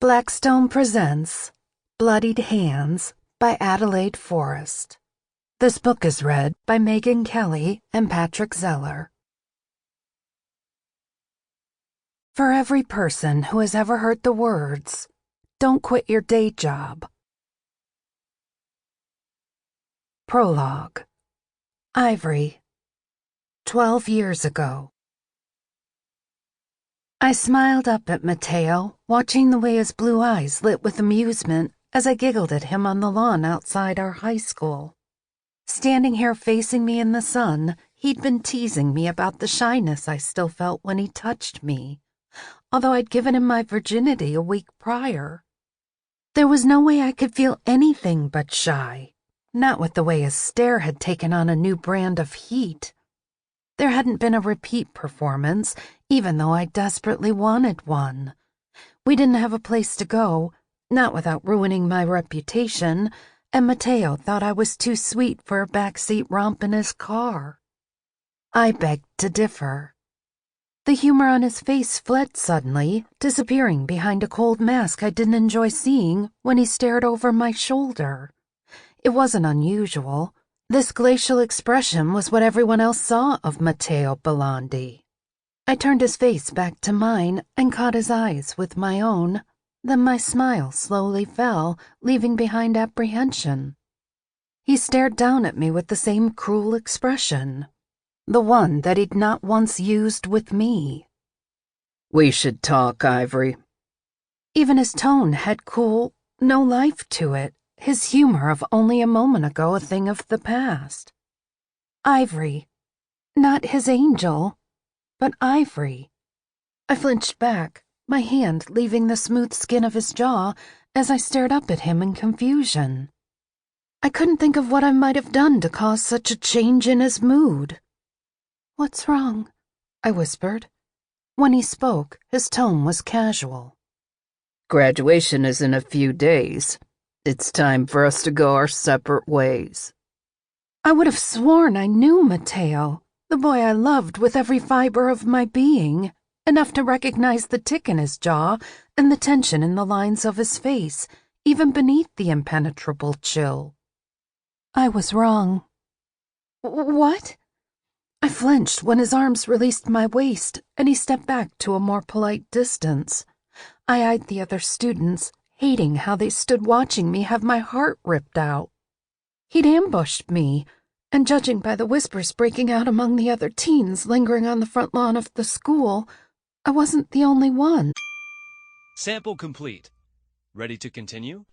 Blackstone presents Bloodied Hands by Adelaide Forrest. This book is read by Meghan Kelly and Patrick Zeller. For every person who has ever heard the words, "Don't quit your day job." Prologue. Ivory. 12 years ago. I smiled up at Matteo, watching the way his blue eyes lit with amusement as I giggled at him on the lawn outside our high school. Standing here facing me in the sun, he'd been teasing me about the shyness I still felt when he touched me, although I'd given him my virginity a week prior. There was no way I could feel anything but shy, not with the way his stare had taken on a new brand of heat. There hadn't been a repeat performance, even though I desperately wanted one. We didn't have a place to go, not without ruining my reputation, and Matteo thought I was too sweet for a backseat romp in his car. I begged to differ. The humor on his face fled suddenly, disappearing behind a cold mask I didn't enjoy seeing when he stared over my shoulder. It wasn't unusual. This glacial expression was what everyone else saw of Matteo Bellandi. I turned his face back to mine and caught his eyes with my own. Then my smile slowly fell, leaving behind apprehension. He stared down at me with the same cruel expression, the one that he'd not once used with me. "We should talk, Ivory." Even his tone had cool, no life to it. His humor of only a moment ago a thing of the past. Ivory. Not his angel, but Ivory. I flinched back, my hand leaving the smooth skin of his jaw as I stared up at him in confusion. I couldn't think of what I might have done to cause such a change in his mood. "What's wrong?" I whispered. When he spoke, his tone was casual. "Graduation is in a few days. It's time for us to go our separate ways." I would have sworn I knew Matteo, the boy I loved with every fiber of my being, enough to recognize the tick in his jaw and the tension in the lines of his face, even beneath the impenetrable chill. I was wrong. "What?" I flinched when his arms released my waist and he stepped back to a more polite distance. I eyed the other students, hating how they stood watching me have my heart ripped out. He'd ambushed me, and judging by the whispers breaking out among the other teens lingering on the front lawn of the school, I wasn't the only one. Sample complete. Ready to continue?